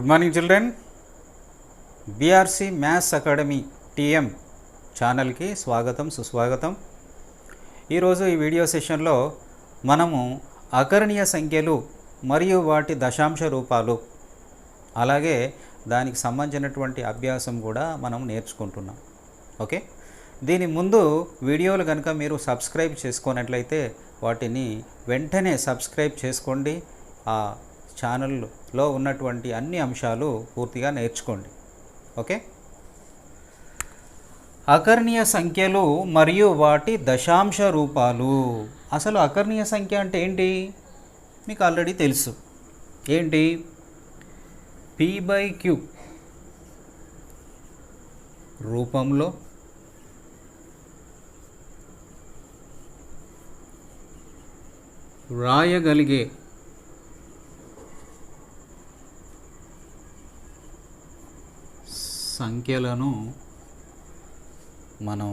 Good morning children. BRC maths academy TM ఛానల్కి స్వాగతం సుస్వాగతం. ఈరోజు ఈ వీడియో సెషన్లో మనము అకర్ణీయ సంఖ్యలు మరియు వాటి దశాంశ రూపాలు అలాగే దానికి సంబంధించినటువంటి అభ్యాసం కూడా మనం నేర్చుకుంటున్నాం. ఓకే, దీని ముందు వీడియోలు కనుక మీరు సబ్స్క్రైబ్ చేసుకున్నట్లయితే వాటిని వెంటనే సబ్స్క్రైబ్ చేసుకోండి. ఆ ఛానల్లో ఉన్నటువంటి అన్ని అంశాలు పూర్తిగా నేర్చుకోండి. ఓకే, అకర్ణీయ సంఖ్యలు మరియు వాటి దశాంశ రూపాలు. అసలు అకర్ణీయ సంఖ్య అంటే ఏంటి మీకు ఆల్రెడీ తెలుసు. ఏంటి? p/q రూపంలో వ్రాయగలిగే సంఖ్యలను మనం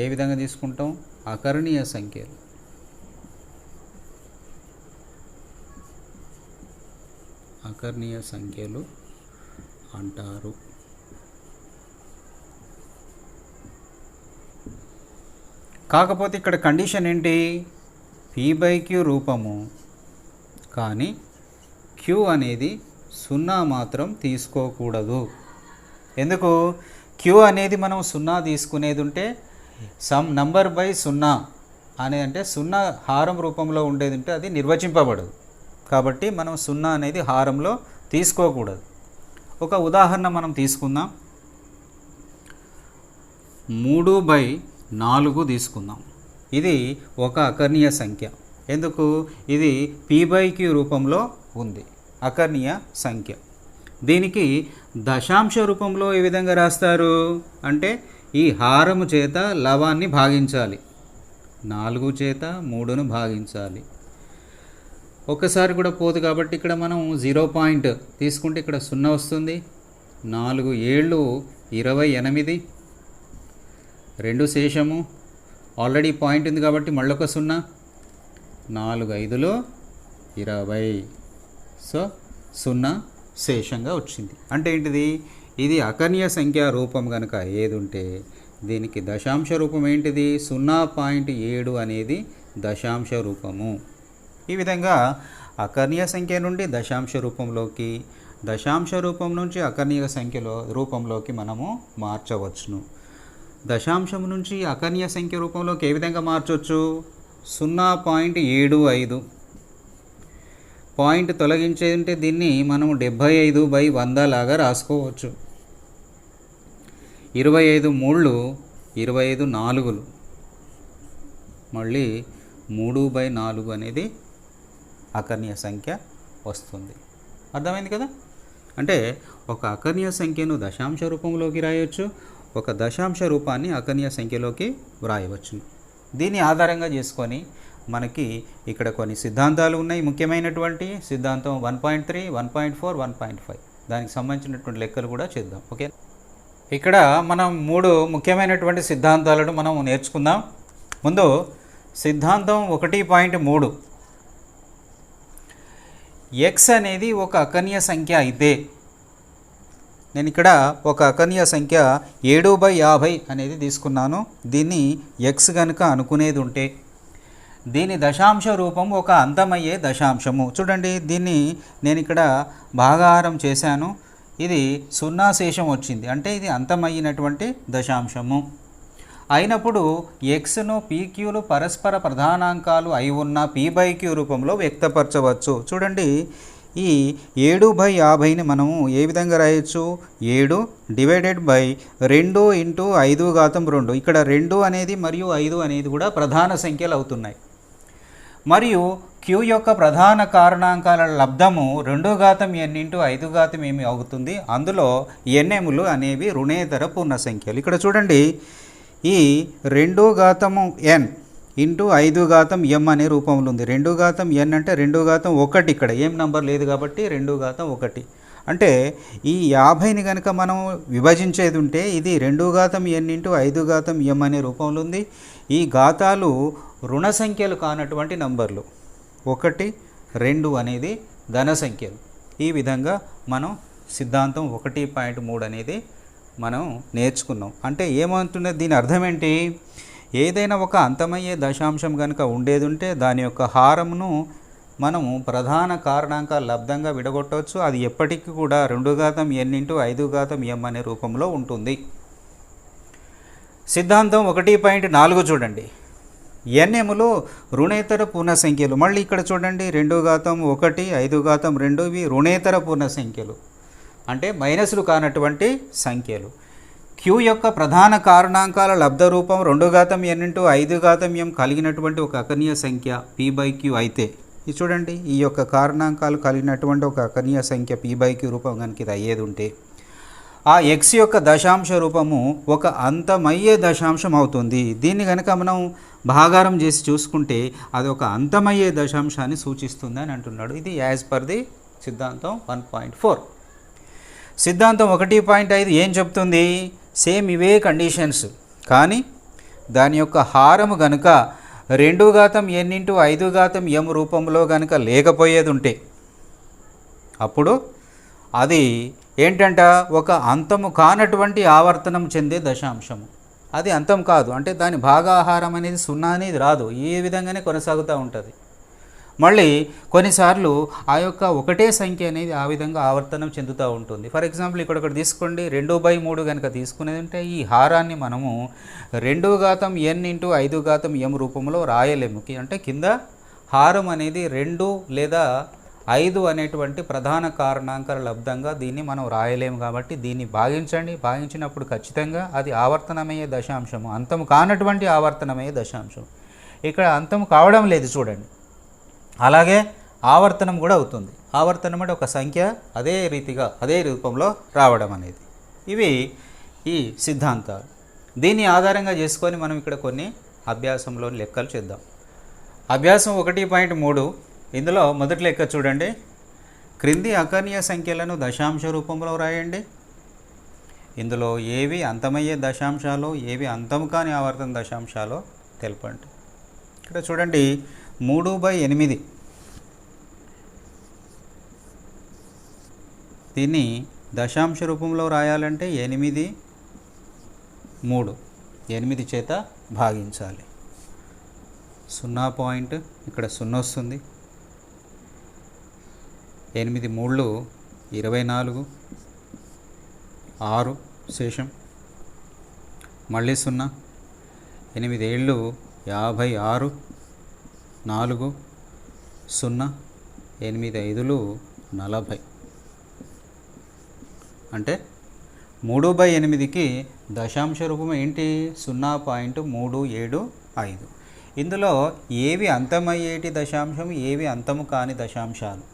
ఏ విధంగా తీసుకుంటాం? అకర్ణీయ సంఖ్యలు. అకర్ణీయ సంఖ్యలు అంటారు. కాకపోతే ఇక్కడ కండిషన్ ఏంటి? p/q రూపము, కానీ q అనేది 0 మాత్రం తీసుకోకూడదు. ఎందుకు? q అనేది మనం 0 తీసుకునేది ఉంటే సమ్ నంబర్ బై 0 అనేది అంటే 0 హారం రూపంలో ఉండేది ఉంటే అది నిర్వచింపబడదు. కాబట్టి మనం 0 అనేది హారంలో తీసుకోకూడదు. ఒక ఉదాహరణ మనం తీసుకుందాం. 3/4 తీసుకుందాం. ఇది ఒక అకర్ణీయ సంఖ్య. ఎందుకు? ఇది p/q రూపంలో ఉంది, అకర్ణీయ సంఖ్య. దీనికి దశాంశ రూపంలో ఏ విధంగా రాస్తారు అంటే ఈ హారము చేత లవాన్ని భాగించాలి, 4 చేత 3ను భాగించాలి. ఒక్కసారి కూడా పోదు కాబట్టి ఇక్కడ మనం 0 పాయింట్ తీసుకుంటే ఇక్కడ 0 వస్తుంది. 4 7 28, 2 శేషము, ఆల్రెడీ పాయింట్ ఉంది కాబట్టి మళ్ళొక 0, 4 5 20, సో 0 శేషంగా వచ్చింది. అంటే ఏంటిది? ఇది అకర్ణీయ సంఖ్య రూపం కనుక ఏది ఉంటే దీనికి దశాంశ రూపం ఏంటిది? 0.7 అనేది దశాంశ రూపము. ఈ విధంగా అకర్ణీయ సంఖ్య నుండి దశాంశ రూపంలోకి, దశాంశ రూపం నుంచి అకర్ణీయ సంఖ్యలో రూపంలోకి మనము మార్చవచ్చును. దశాంశం నుంచి అకర్ణీయ సంఖ్య రూపంలోకి ఏ విధంగా మార్చవచ్చు? 0.75 పాయింట్ తొలగించేది ఉంటే దీన్ని మనం 75/100 లాగా రాసుకోవచ్చు. 25 3 25 4, మళ్ళీ 3/4 అనేది అకర్ణీయ సంఖ్య వస్తుంది. అర్థమైంది కదా? అంటే ఒక అకర్ణీయ సంఖ్యను దశాంశ రూపంలోకి రాయవచ్చు, ఒక దశాంశ రూపాన్ని అకర్ణీయ సంఖ్యలోకి వ్రాయవచ్చు. దీన్ని ఆధారంగా చేసుకొని మనకి ఇక్కడ కొన్ని సిద్ధాంతాలు ఉన్నాయి. ముఖ్యమైనటువంటి సిద్ధాంతం 1.3, 1.4, 1.5 దానికి సంబంధించినటువంటి లెక్కలు కూడా చేద్దాం. ఓకే, ఇక్కడ మనం 3 ముఖ్యమైనటువంటి సిద్ధాంతాలను మనం నేర్చుకుందాం. ముందు సిద్ధాంతం 1.3, x అనేది ఒక అకర్ణీయ సంఖ్య అయితే, నేను ఇక్కడ ఒక అకర్ణీయ సంఖ్య 7/50 అనేది తీసుకున్నాను. దీన్ని x కనుక అనుకునేది ఉంటే దీని దశాంశ రూపం ఒక అంతమయ్యే దశాంశము. చూడండి, దీన్ని నేను ఇక్కడ భాగాహారం చేశాను. ఇది 0 శేషం వచ్చింది, అంటే ఇది అంతమయ్యినటువంటి దశాంశము అయినప్పుడు xను pqలు పరస్పర ప్రధానాంకాలు అయి ఉన్న p/q రూపంలో వ్యక్తపరచవచ్చు. చూడండి, ఈ 7/50ని మనము ఏ విధంగా రాయొచ్చు? 7 / 2 × 5^2. ఇక్కడ 2 అనేది మరియు 5 అనేది కూడా ప్రధాన సంఖ్యలు అవుతున్నాయి. మరియు q యొక్క ప్రధాన కారణాంకాల లబ్ధము 2n × 5 అవుతుంది. అందులో nmలు అనేవి రుణేతర పూర్ణ సంఖ్యలు. ఇక్కడ చూడండి, ఈ 2n × 5m అనే రూపంలో ఉంది. 2n అంటే 2 ఇక్కడ ఏం నంబర్ లేదు కాబట్టి 2 అంటే ఈ 50ని కనుక మనం విభజించేది ఉంటే ఇది 2n × 5m అనే రూపంలో ఉంది. ఈ ఘాతాలు రుణ సంఖ్యలు కానటువంటి నంబర్లు. 1 2 అనేది ధన సంఖ్యలు. ఈ విధంగా మనం సిద్ధాంతం 1.3 అనేది మనం నేర్చుకున్నాం. అంటే ఏమంటున్నది, దీని అర్థం ఏంటి? ఏదైనా ఒక అంతమయ్యే దశాంశం కనుక ఉండేది ఉంటే దాని యొక్క హారమును మనము ప్రధాన కారణాంకాల లబ్ధంగా విడగొట్టవచ్చు. అది ఎప్పటికీ కూడా 2 ఘాతం n ఇంటూ 5 ఘాతం m అనే రూపంలో ఉంటుంది. సిద్ధాంతం 1.4 చూడండి. ఎన్ఎములు రుణేతర పూర్ణ సంఖ్యలు. మళ్ళీ ఇక్కడ చూడండి, 2 ఘాతం 1, 5 ఘాతం 2 ఇవి రుణేతర పూర్ణ సంఖ్యలు, అంటే మైనస్లు కానటువంటి సంఖ్యలు. క్యూ యొక్క ప్రధాన కారణాంకాల లబ్ధ రూపం 2 ఘాతం n ఇంటూ 5 ఘాతం m కలిగినటువంటి ఒక అకర్ణీయ సంఖ్య p/q అయితే, ఇది చూడండి, ఈ యొక్క కారణాంకాలు కలిగినటువంటి ఒక అకర్ణీయ సంఖ్య p/q రూపం కనుక ఇది అయ్యేది ఉంటే, ఆ x యొక్క దశాంశ రూపము ఒక అంతమయ్యే దశాంశం అవుతుంది. దీన్ని కనుక మనం భాగారం చేసి చూసుకుంటే అది ఒక అంతమయ్యే దశాంశాన్ని సూచిస్తుంది అని అంటున్నాడు. ఇది యాజ్ పర్ ది సిద్ధాంతం 1.4. సిద్ధాంతం 1.5 ఏం చెప్తుంది? సేమ్ ఇవే కండిషన్స్, కానీ దాని యొక్క హారము గనుక 2 ఘాతం n ఇంటూ 5 ఘాతం m రూపంలో కనుక లేకపోయేది ఉంటే, అప్పుడు అది ఏంటంట, ఒక అంతము కానటువంటి ఆవర్తనం చెందే దశాంశము. అది అంతం కాదు, అంటే దాని భాగాహారం అనేది 0 అనేది రాదు, ఈ విధంగానే కొనసాగుతూ ఉంటుంది. మళ్ళీ కొన్నిసార్లు ఆ యొక్క ఒకటే సంఖ్య అనేది ఆ విధంగా ఆవర్తనం చెందుతూ ఉంటుంది. ఫర్ ఎగ్జాంపుల్ ఇక్కడ తీసుకోండి, 2/3 కనుక తీసుకునేది అంటే ఈ హారాన్ని మనము 2 ఘాతం n ఇంటూ 5 ఘాతం m రూపంలో రాయలేము. అంటే కింద హారం అనేది 2 లేదా 5 అనేటువంటి ప్రధాన కారణాంకాల లబ్ధంగా దీన్ని మనం రాయలేము. కాబట్టి దీన్ని భాగించండి, భాగించినప్పుడు ఖచ్చితంగా అది ఆవర్తనమయ్యే దశాంశము, అంతము కానటువంటి ఆవర్తనమయ్యే దశాంశం. ఇక్కడ అంతము కావడం లేదు చూడండి, అలాగే ఆవర్తనం కూడా అవుతుంది. ఆవర్తనం అంటే ఒక సంఖ్య అదే రీతిగా అదే రూపంలో రావడం అనేది. ఇవి ఈ సిద్ధాంతాలు. దీన్ని ఆధారంగా చేసుకొని మనం ఇక్కడ కొన్ని అభ్యాసంలోని లెక్కలు చేద్దాం. అభ్యాసం 1.3, ఇందులో మొదటి లెక్క చూడండి. క్రింది అకర్ణీయ సంఖ్యలను దశాంశ రూపంలో రాయండి. ఇందులో ఏవి అంతమయ్యే దశాంశాలు, ఏవి అంతం కాని ఆవర్తన దశాంశాలో తెలపండి. ఇక్కడ చూడండి, 3/8 దీన్ని దశాంశ రూపంలో రాయాలంటే 8 3 8 చేత భాగించాలి. 0 పాయింట్ ఇక్కడ 0 వస్తుంది. 8 3 24, 6 శేషం, మళ్ళీ 0, 8 7 56, 4 0, 8 5 40. అంటే 3/8కి దశాంశ రూపం ఏంటి? 0.375. ఇందులో ఏవి అంతమయ్యేటి దశాంశం, ఏవి అంతము కాని దశాంశాలు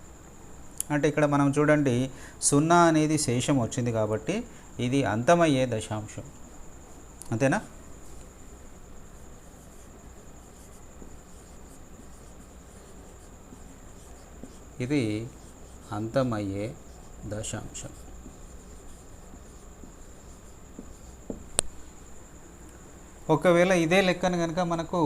అంటే ఇక్కడ మనం చూడండి, 0 అనేది శేషం వచ్చింది కాబట్టి ఇది అంతమయ్యే దశాంశం, అంతేనా? ఇది అంతమయ్యే దశాంశం. ఒకవేళ ఇదే లెక్కను కనుక మనకు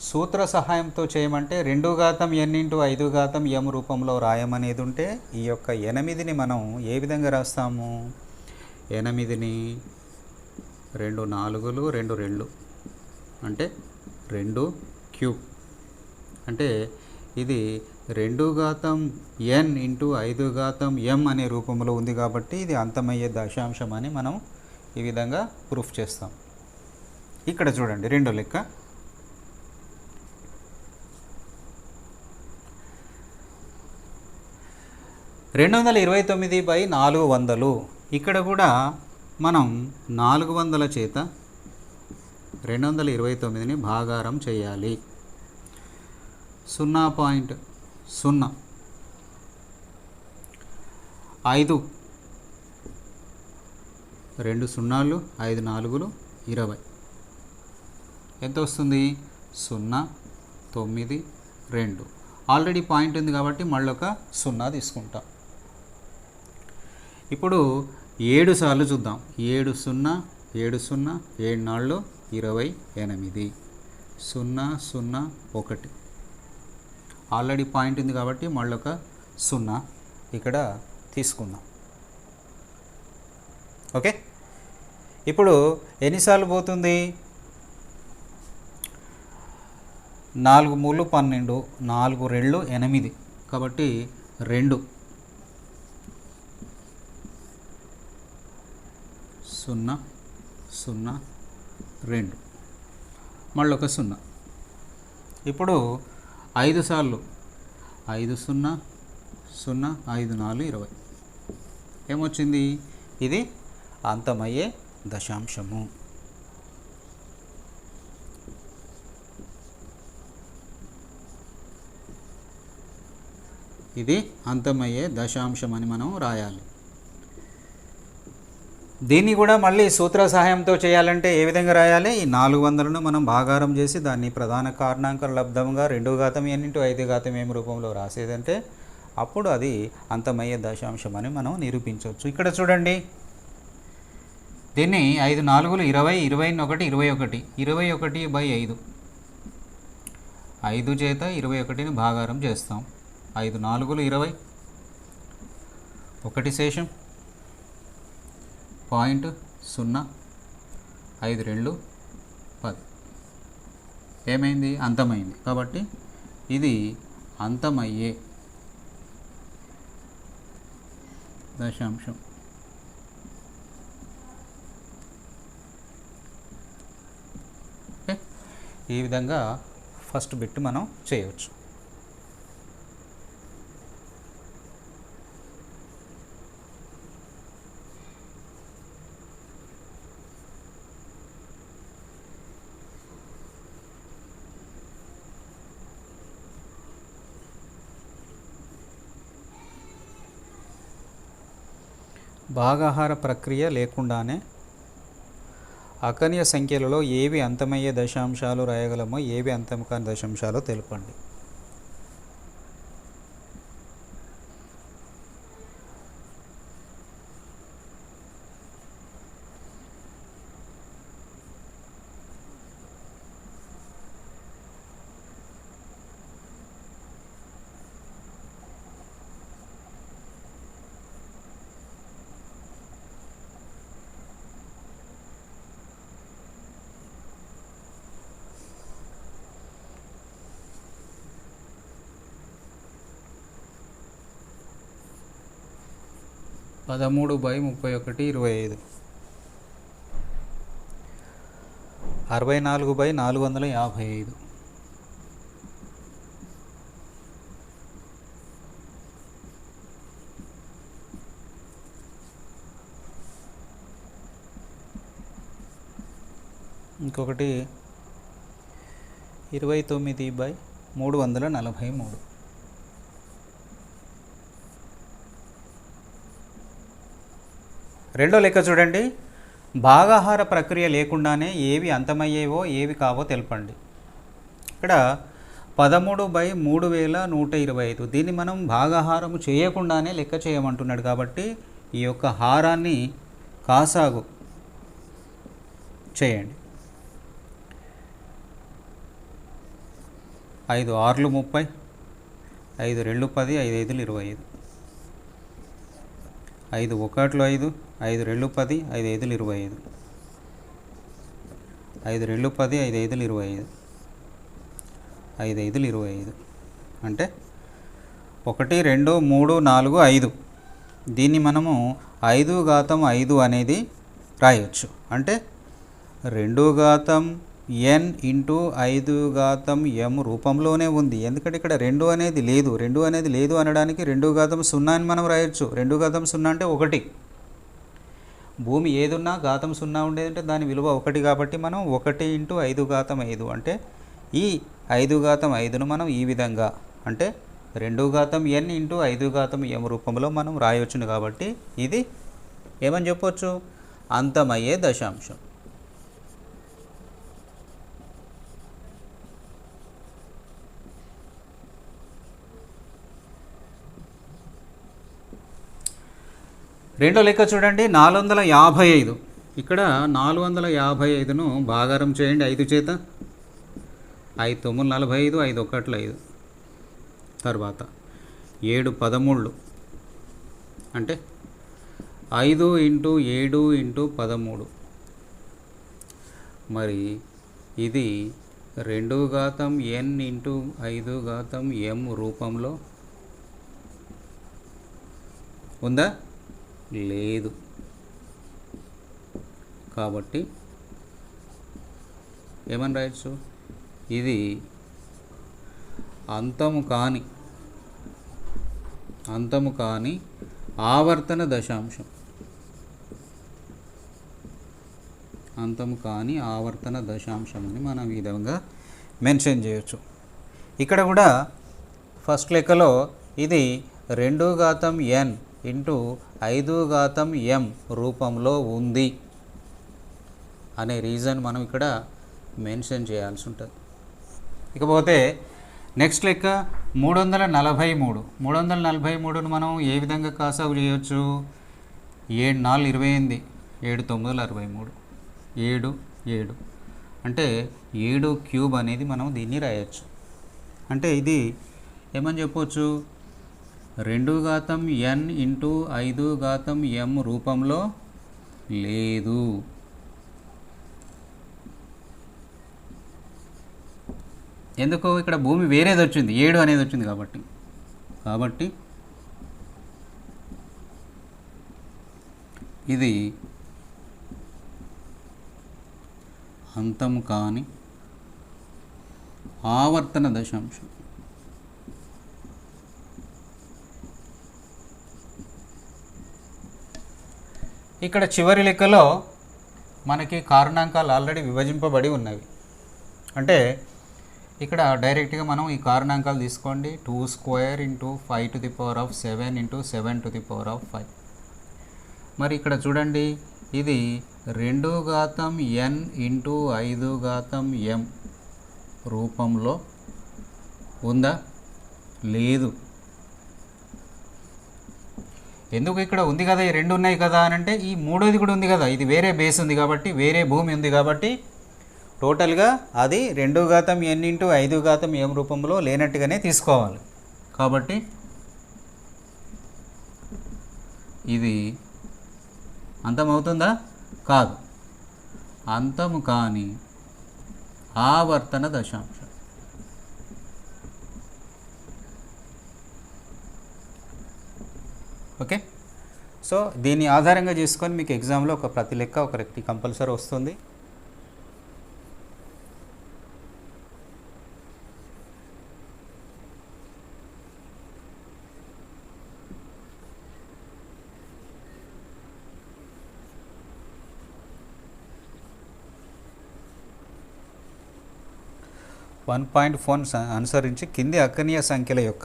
సూత్ర సహాయంతో చేయమంటే 2 ఘాతం n ఇంటూ 5 ఘాతం m రూపంలో రాయమనేది ఉంటే, ఈ యొక్క 8ని మనం ఏ విధంగా రాస్తాము? 8ని 2 4లు 2 2 అంటే 2 క్యూబ్. అంటే ఇది 2 ఘాతం n ఇంటూ 5 ఘాతం m అనే రూపంలో ఉంది కాబట్టి ఇది అంతమయ్యే దశాంశం అని మనం ఈ విధంగా ప్రూఫ్ చేస్తాం. ఇక్కడ చూడండి, రెండో లెక్క. (229/400). ఇక్కడ కూడా మనం 400 చేత 229ని భాగారం చేయాలి. 0.0 5 2 0 5 4 20 ఎంత వస్తుంది? 0 9 2. ఆల్రెడీ పాయింట్ ఉంది కాబట్టి మళ్ళీ ఒక 0 తీసుకుంటాం. ఇప్పుడు 7 సార్లు చూద్దాం. 7 0 7 0 7 4 28 0 0 1. ఆల్రెడీ పాయింట్ ఉంది కాబట్టి మళ్ళీ ఒక 0 ఇక్కడ తీసుకుందాం. ఓకే, ఇప్పుడు ఎన్నిసార్లు పోతుంది? 4 మూలు 12, 4 రెళ్ళు 8, కాబట్టి 2 0 0 2 మళ్ళీ ఒక 0. ఇప్పుడు 5 సార్లు 5 0 0 5 4 20 ఏమొచ్చింది? ఇది అంతమయ్యే దశాంశము. ఇది అంతమయ్యే దశాంశం అని మనం రాయాలి. దీన్ని కూడా మళ్ళీ సూత్ర సహాయంతో చేయాలంటే ఏ విధంగా రాయాలి? ఈ 400ను మనం భాగారం చేసి దాన్ని ప్రధాన కారణాంక లబ్ధంగా 2 ఘాతం n × 5 ఘాతం m రూపంలో రాసేదంటే అప్పుడు అది అంతమయ్యే దశాంశం అని మనం నిరూపించవచ్చు. ఇక్కడ చూడండి, దీన్ని 5 4 20, 21 21, 21/5, 5 చేత 21ని భాగారం చేస్తాం. 5 4 20, 1 శేషం 0.0, 5 2 10. ఏమైంది? అంతమైంది. కాబట్టి ఇది అంతమయ్యే దశాంశం. ఓకే, ఈ విధంగా ఫస్ట్ బిట్ మనం చేయవచ్చు. భాగాహార ప్రక్రియ లేకుండానే అకర్ణీయ సంఖ్యలలో ఏవి అంతమయ్యే దశాంశాలు రాయగలమో, ఏవి అంతం కాని దశాంశాలు తెలుపండి. పదమూడు బై 31 25, 64/455, ఇంకొకటి 29/343. రెండో లెక్క చూడండి, భాగాహార ప్రక్రియ లేకుండానే ఏవి అంతమయ్యేవో ఏవి కావో తెలపండి. ఇక్కడ 13/3125, దీన్ని మనం భాగాహారము చేయకుండానే లెక్క చేయమంటున్నాడు కాబట్టి ఈ యొక్క హారాన్ని కాసాగు చేయండి. 5 6 30, 5 2 10, 5 5 25, 5 1 5, 5 2 10, 5 5 25, 5 2 10, 5 5 25, 5 5 25 అంటే 1 2 3 4 5. దీన్ని మనము 5 ఘాతం 5 అనేది రాయొచ్చు. అంటే 2 ఘాతం n × 5 ఘాతం m రూపంలోనే ఉంది. ఎందుకంటే ఇక్కడ 2 అనేది లేదు. 2 అనేది లేదు అనడానికి 2 ఘాతం 0 అని మనం రాయొచ్చు. 2 ఘాతం 0 అంటే 1. భూమి ఏదున్నా ఘాతం 0 ఉండేదంటే దాని విలువ 1 కాబట్టి మనం 1 × 5 ఘాతం 5 అంటే ఈ 5 ఘాతం 5ను మనం ఈ విధంగా అంటే 2 ఘాతం n × 5 ఘాతం m రూపంలో మనం రాయొచ్చును. కాబట్టి ఇది ఏమని చెప్పొచ్చు? అంతమయ్యే దశాంశం. రెండో లెక్క చూడండి, 455. ఇక్కడ 455ను భాగారం చేయండి 5 చేత. 5 9 45, 5 1 5, తర్వాత 7 13 అంటే 5 ఇంటూ 7 ఇంటూ 13. మరి ఇది 2 ఘాతం n ఇంటూ 5 ఘాతం m రూపంలో ఉందా? లేదు. కాబట్టి ఏమని రాయొచ్చు? ఇది అంతము కాని ఆవర్తన దశాంశం. అంతము కాని ఆవర్తన దశాంశం అని మనం ఈ విధంగా మెన్షన్ చేయొచ్చు. ఇక్కడ కూడా ఫస్ట్ లెక్కలో ఇది 2 ఘాతం n ఇంటూ 5 ఘాతం m రూపంలో ఉంది అనే రీజన్ మనం ఇక్కడ మెన్షన్ చేయాల్సి ఉంటుంది. ఇకపోతే నెక్స్ట్ లెక్క 343ను మనం ఏ విధంగా కాసాగు చేయొచ్చు? 7 4 28, 7 9 63, 7 అంటే 7 క్యూబ్ అనేది మనం దీన్ని రాయొచ్చు. అంటే ఇది ఏమని చెప్పవచ్చు? 2 ఘాతం n ఇంటూ 5 ఘాతం m రూపంలో లేదు. ఎందుకు? ఇక్కడ భూమి వేరేది వచ్చింది, 7 అనేది వచ్చింది కాబట్టి ఇది అంతం కాని ఆవర్తన దశాంశం. ఇక్కడ చివరి లెక్కలో మనకి కారణాంకాలు ఆల్రెడీ విభజింపబడి ఉన్నవి. అంటే ఇక్కడ డైరెక్ట్గా మనం ఈ కారణాంకాలు తీసుకోండి. 2 square into 5 to the power of 7 into 7 to the power of 5. మరి ఇక్కడ చూడండి, ఇది 2 ఘాతం n ఇంటూ 5 ఘాతం m రూపంలో ఉందా? లేదు. ఎందుకు? ఇక్కడ ఉంది కదా, ఈ 2 ఉన్నాయి కదా అని అంటే ఈ మూడోది కూడా ఉంది కదా, ఇది వేరే బేస్ ఉంది కాబట్టి, వేరే భూమి ఉంది కాబట్టి టోటల్గా అది 2 ఘాతం n ఇంటూ 5 ఘాతం m రూపంలో లేనట్టుగానే తీసుకోవాలి. కాబట్టి ఇది అంతం అవుతుందా? కాదు. అంతము కాని ఆవర్తన దశాంశం. ఓకే. సో దీన్ని ఆధారంగా చేసుకొని మీకు ఎగ్జామ్లో ఒక ప్రతి లెక్క ఒకటి కంపల్సరీ వస్తుంది. వన్ పాయింట్ ఫోన్ అనుసరించి కింది అక్కనీయ సంఖ్యల యొక్క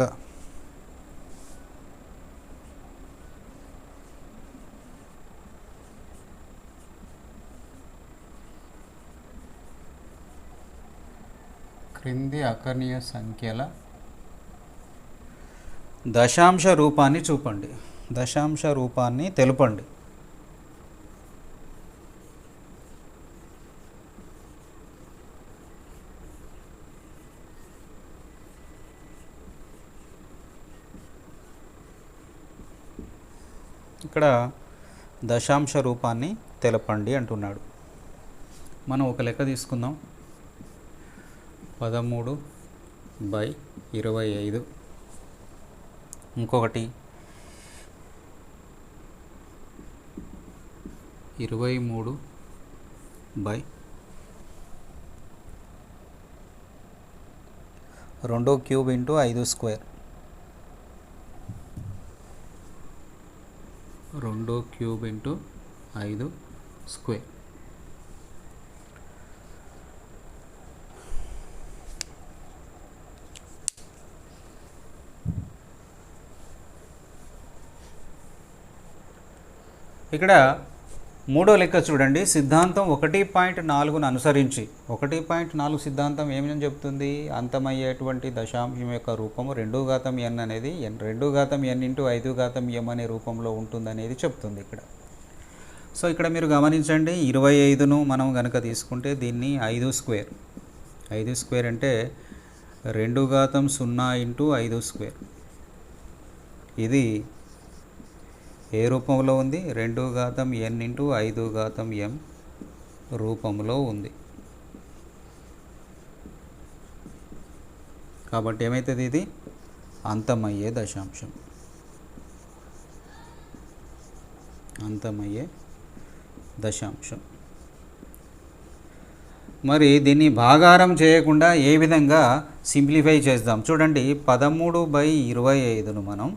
దశాంశ రూపాన్ని చూపండి. దశాంశ రూపాన్ని తెలుపండి. ఇక్కడ దశాంశ రూపాన్ని తెలపండి అంటున్నాడు. మనం ఒక లెక్క తీసుకుందాం. 13/25. ఇంకొకటి 23/2 cube into 5 square. 2 cube into 5 square. ఇక్కడ మూడో లెక్క చూడండి. సిద్ధాంతం 1.4ను అనుసరించి 1.4 సిద్ధాంతం ఏమని చెప్తుంది? అంతమయ్యేటువంటి దశాంశం యొక్క రూపము 2 ఘాతం n అనేది 2 ఘాతం n ఇంటూ 5 ఘాతం m అనే రూపంలో ఉంటుందనేది చెప్తుంది ఇక్కడ. సో ఇక్కడ మీరు గమనించండి, 25ను మనం కనుక తీసుకుంటే దీన్ని 5 స్క్వేర్. 5 స్క్వేర్ అంటే 2 ఘాతం 0 ఇంటూ 5 స్క్వేర్. ఇది ఏ రూపంలో ఉంది? 2 ఘాతం n ఇంటూ 5 ఘాతం m రూపంలో ఉంది. కాబట్టి ఏమవుతుంది? ఇది అంతమయ్యే దశాంశం. అంతమయ్యే దశాంశం. మరి దీన్ని భాగారం చేయకుండా ఏ విధంగా సింప్లిఫై చేద్దాం చూడండి. 13/25ను మనం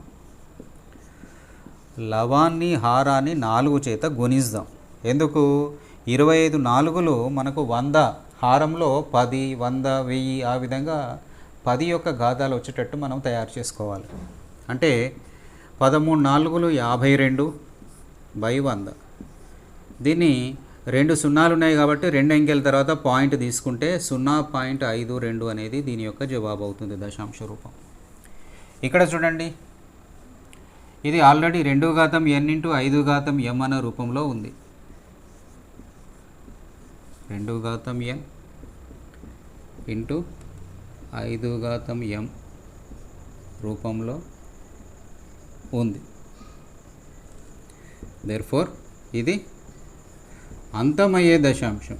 లవాన్ని హారాన్ని 4 చేత గుణిస్తాం. ఎందుకు? 25 నాలుగులు మనకు 100, హారంలో 10, 100, 1000 ఆ విధంగా 10 యొక్క ఘాతాలు వచ్చేటట్టు మనం తయారు చేసుకోవాలి. అంటే 13 నాలుగులు 52/100. దీన్ని 2 సున్నాలు ఉన్నాయి కాబట్టి 2 అంకెల తర్వాత పాయింట్ తీసుకుంటే 0.52 అనేది దీని యొక్క జవాబు అవుతుంది, దశాంశ రూపం. ఇక్కడ చూడండి, ఇది ఆల్రెడీ 2 ఘాతం n ఇంటూ 5 ఘాతం m అనే రూపంలో ఉంది. 2 ఘాతం n ఇంటూ 5 ఘాతం m రూపంలో ఉంది. దేర్ఫోర్ ఇది అంతమయ్యే దశాంశం.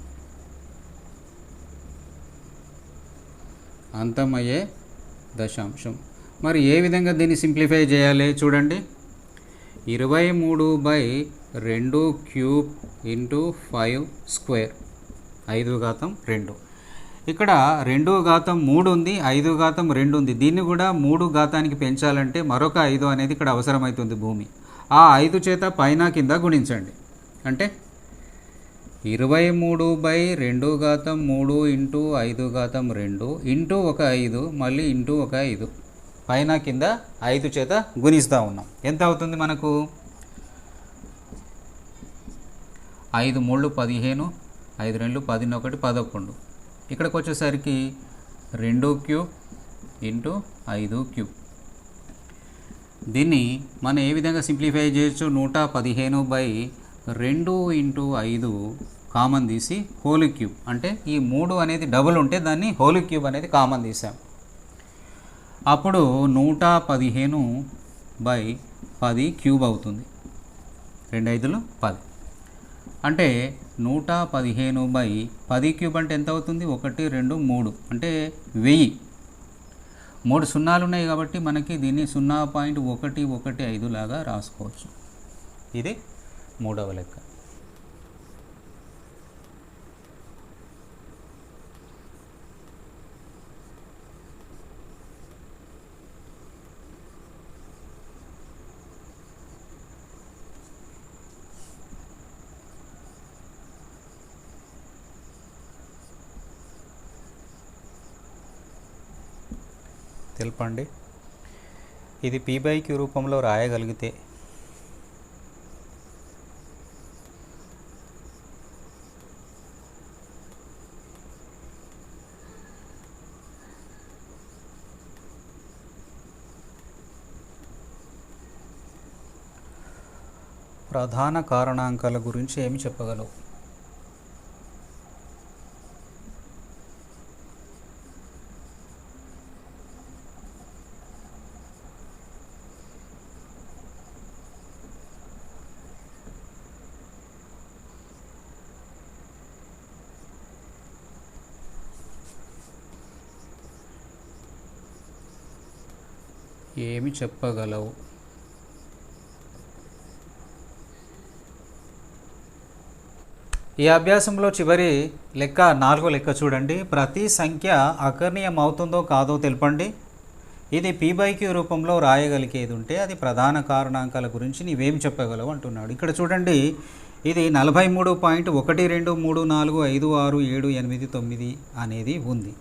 అంతమయ్యే దశాంశం. మరి ఏ విధంగా దీన్ని సింప్లిఫై చేయాలి చూడండి. 23/2 క్యూబ్ ఇంటూ 5 స్క్వేర్, 5 ఘాతం 2. ఇక్కడ 2 ఘాతం 3 ఉంది, 5 ఘాతం 2 ఉంది. దీన్ని కూడా 3 ఘాతానికి పెంచాలంటే మరొక 5 అనేది ఇక్కడ అవసరమవుతుంది భూమి. ఆ 5 చేత పైన కింద గుణించండి. అంటే 23/2 ఘాతం 3 ఇంటూ 5 ఘాతం 2 ఇంటూ ఒక 5 మళ్ళీ ఇంటూ ఒక 5 పైన కింద 5 చేత గుణిస్తూ ఉన్నాం. ఎంత అవుతుంది మనకు? 5 3 15, 5 2 11, 11. ఇక్కడికి వచ్చేసరికి 2 క్యూబ్ ఇంటూ 5 క్యూబ్. దీన్ని మనం ఏ విధంగా సింప్లిఫై చేయొచ్చు? 115/2 ఇంటూ 5 కామన్ తీసి హోల్ క్యూబ్. అంటే ఈ 3 అనేది డబుల్ ఉంటే దాన్ని హోల్ క్యూబ్ అనేది కామన్ తీసాం. అప్పుడు 115/10 క్యూబ్ అవుతుంది. 2 5లు 10. అంటే 115/10 క్యూబ్ అంటే ఎంత అవుతుంది? 1 2 3 అంటే 1000. 3 సున్నాలు ఉన్నాయి కాబట్టి మనకి దీన్ని 0.115 లాగా రాసుకోవచ్చు. ఇది మూడవ లెక్క. తెలపండి. ఇది p/q రూపంలో రాయగలిగితే ప్రధాన కారణాంకాల గురించి ఏమి చెప్పగలవు? ఏమి చెప్పగలవు? ఈ అభ్యాసంలో చివరి లెక్క 4వ లెక్క చూడండి. ప్రతి సంఖ్య అకర్ణీయం అవుతుందో కాదో తెలపండి. ఇది p/q రూపంలో రాయగలిగేది ఉంటే అది ప్రధాన కారణాంకాల గురించి నీవేమి చెప్పగలవు అంటున్నాడు. ఇక్కడ చూడండి, ఇది 43.123456789 అనేది ఉంది.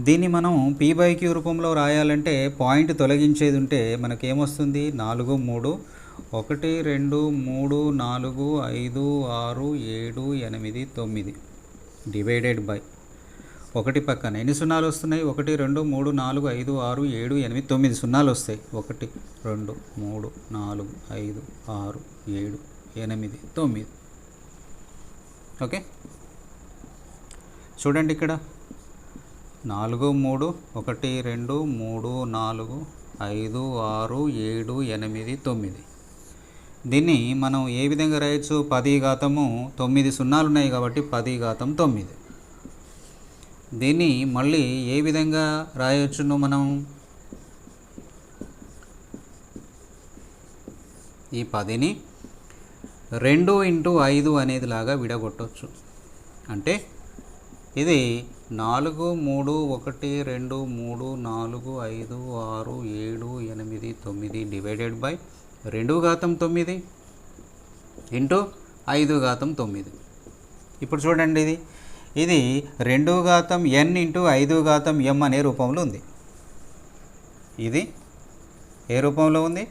దీన్ని మనం p/q రూపంలో రాయాలంటే పాయింట్ తొలగించేది ఉంటే మనకేమొస్తుంది? 4 3 1 2 3 4 5 6 7 8 9 డివైడెడ్ బై 1 పక్కన ఎన్ని సున్నాలు వస్తున్నాయి? 1 2 3 4 5 6 7 8 9 సున్నాలు వస్తాయి. 1 2 3 4 5 6 7 8 9. ఓకే, చూడండి ఇక్కడ 4 3 1 2 3 4 5 6 7 8 9. దీన్ని మనం ఏ విధంగా రాయొచ్చు? 10 ఘాతము 9 సున్నాలు ఉన్నాయి కాబట్టి 10 ఘాతం 9. దీన్ని మళ్ళీ ఏ విధంగా రాయొచ్చును మనం? ఈ 10ని 2 × 5 అనేది లాగా విడగొట్టవచ్చు. అంటే ఇది 4 3 1 2 3 4 5 6 7 8 9 డివైడెడ్ బై 2 ఘాతం 9 ఇంటూ 5 ఘాతం 9. ఇప్పుడు చూడండి, ఇది 2 ఘాతం n ఇంటూ 5 ఘాతం m అనే రూపంలో ఉంది. ఇది ఏ రూపంలో ఉంది?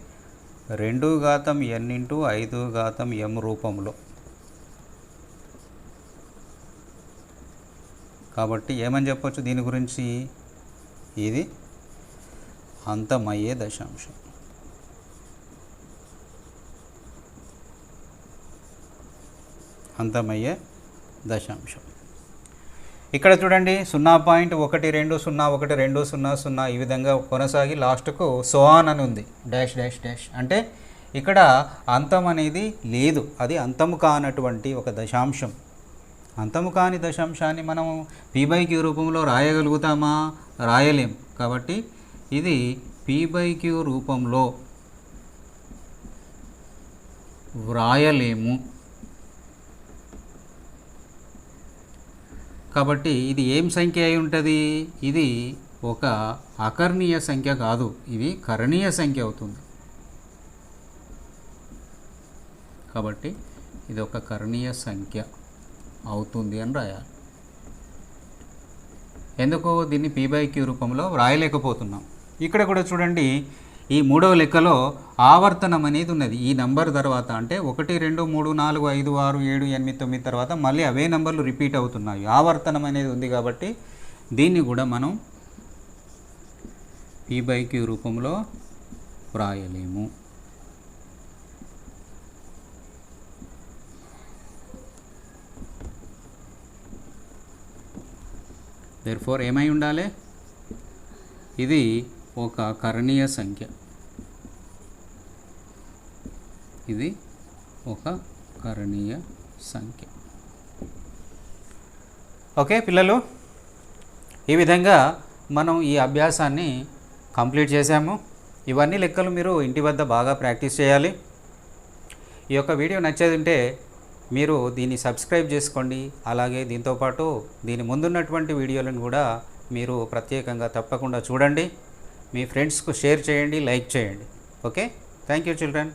2 ఘాతం n ఇంటూ 5 ఘాతం m రూపంలో. కాబట్టి ఏమని చెప్పొచ్చు దీని గురించి? ఇది అంతమయ్యే దశాంశం. అంతమయ్యే దశాంశం. ఇక్కడ చూడండి 0.12012000 ఈ విధంగా కొనసాగి లాస్ట్కు సోఆన్ అని ఉంది, డాష్ డాష్ డాష్. అంటే ఇక్కడ అంతం అనేది లేదు, అది అంతము కానటువంటి ఒక దశాంశం. అంతము కాని దశాంశాన్ని మనం p/q రూపంలో రాయగలుగుతామా? రాయలేం. కాబట్టి ఇది p/q రూపంలో వ్రాయలేము. కాబట్టి ఇది ఏం సంఖ్య అయి ఉంటుంది? ఇది ఒక అకర్ణీయ సంఖ్య కాదు, ఇది కరణీయ సంఖ్య అవుతుంది. కాబట్టి ఇది ఒక కరణీయ సంఖ్య అవుతుంది అని రాయాలి. ఎందుకు దీన్ని p/q రూపంలో వ్రాయలేకపోతున్నాం? ఇక్కడ కూడా చూడండి, ఈ మూడవ లెక్కలో ఆవర్తనం అనేది ఉన్నది. ఈ నంబర్ తర్వాత అంటే 1 2 3 4 5 6 7 8 9 తర్వాత మళ్ళీ అవే నంబర్లు రిపీట్ అవుతున్నాయి. ఆవర్తనం అనేది ఉంది కాబట్టి దీన్ని కూడా మనం p/q రూపంలో వ్రాయలేము. దేర్ఫోర్ ఏమై ఉండాలి? ఇది ఒక కరణీయ సంఖ్య. ఇది ఒక కరణీయ సంఖ్య. ఓకే పిల్లలు, ఈ విధంగా మనం ఈ అభ్యాసాన్ని కంప్లీట్ చేసాము. ఇవన్నీ లెక్కలు మీరు ఇంటి వద్ద బాగా ప్రాక్టీస్ చేయాలి. ఈ యొక్క వీడియో నచ్చేది ఉంటే మీరు దీన్ని సబ్స్క్రైబ్ చేసుకోండి. అలాగే దీంతోపాటు దీని ముందున్నటువంటి వీడియోలను కూడా మీరు ప్రత్యేకంగా తప్పకుండా చూడండి. మీ ఫ్రెండ్స్కు షేర్ చేయండి, లైక్ చేయండి. Okay, thank you children.